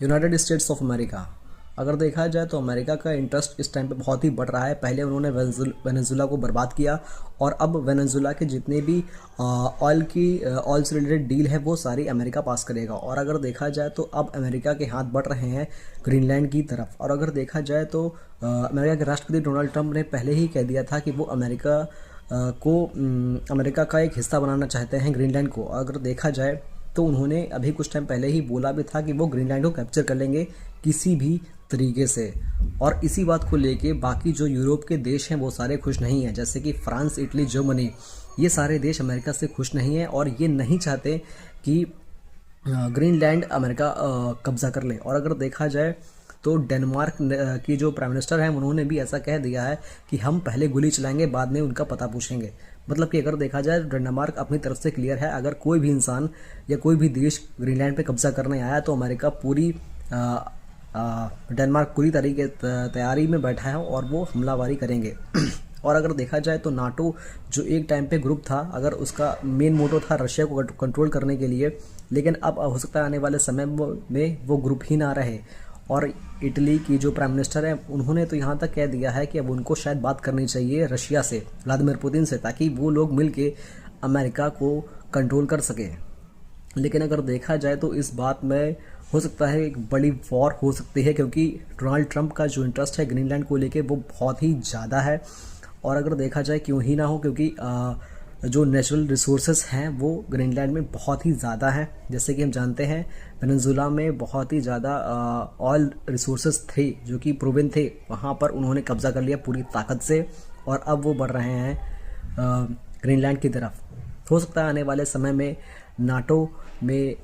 United states of America. अगर देखा जाए तो अमेरिका का इंटरेस्ट इस टाइम पे बहुत ही बढ़ रहा है। पहले उन्होंने वेनेजुला को बर्बाद किया और अब वेनेजुला के जितने भी ऑयल से रिलेटेड डील है वो सारी अमेरिका पास करेगा। और अगर देखा जाए तो अब अमेरिका के हाथ बढ़ रहे हैं ग्रीनलैंड की तरफ। और अगर देखा जाए तो अमेरिका के राष्ट्रपति डोनाल्ड ट्रंप ने पहले ही कह दिया था कि वो अमेरिका का एक हिस्सा बनाना चाहते हैं ग्रीनलैंड को। अगर देखा जाए तो उन्होंने अभी कुछ टाइम पहले ही बोला भी था कि वो ग्रीनलैंड को कैप्चर कर लेंगे किसी भी तरीके से। और इसी बात को लेके बाकी जो यूरोप के देश हैं वो सारे खुश नहीं हैं, जैसे कि फ्रांस, इटली, जर्मनी, ये सारे देश अमेरिका से खुश नहीं हैं और ये नहीं चाहते कि ग्रीनलैंड अमेरिका कब्जा कर ले। और अगर देखा जाए तो डेनमार्क की जो प्राइम मिनिस्टर हैं उन्होंने भी ऐसा कह दिया है कि हम पहले गोली चलाएंगे, बाद में उनका पता पूछेंगे। मतलब कि अगर देखा जाए तो डेनमार्क अपनी तरफ से क्लियर है, अगर कोई भी इंसान या कोई भी देश ग्रीनलैंड पे कब्जा करने आया तो अमेरिका डेनमार्क पूरी तरीके तैयारी में बैठा है और वो हमलावरी करेंगे। और अगर देखा जाए तो नाटो जो एक टाइम पे ग्रुप था, अगर उसका मेन मोटो था रशिया को कंट्रोल करने के लिए, लेकिन अब हो सकता है आने वाले समय में वो ग्रुप ही ना रहे। और इटली की जो प्राइम मिनिस्टर है उन्होंने तो यहाँ तक कह दिया है कि अब उनको शायद बात करनी चाहिए रशिया से, व्लादिमीर पुतिन से, ताकि वो लोग मिलके अमेरिका को कंट्रोल कर सके। लेकिन अगर देखा जाए तो इस बात में हो सकता है एक बड़ी वॉर हो सकती है, क्योंकि डोनाल्ड ट्रंप का जो इंटरेस्ट है ग्रीनलैंड को लेके वो बहुत ही ज़्यादा है। और अगर देखा जाए क्यों ही ना हो, क्योंकि जो नेचुरल रिसोर्सेज हैं वो ग्रीनलैंड में बहुत ही ज़्यादा हैं। जैसे कि हम जानते हैं वेनेजुला में बहुत ही ज़्यादा ऑयल रिसोर्सेज थे जो कि प्रूवन थे, वहाँ पर उन्होंने कब्जा कर लिया पूरी ताकत से और अब वो बढ़ रहे हैं ग्रीनलैंड की तरफ। हो सकता है आने वाले समय में नाटो में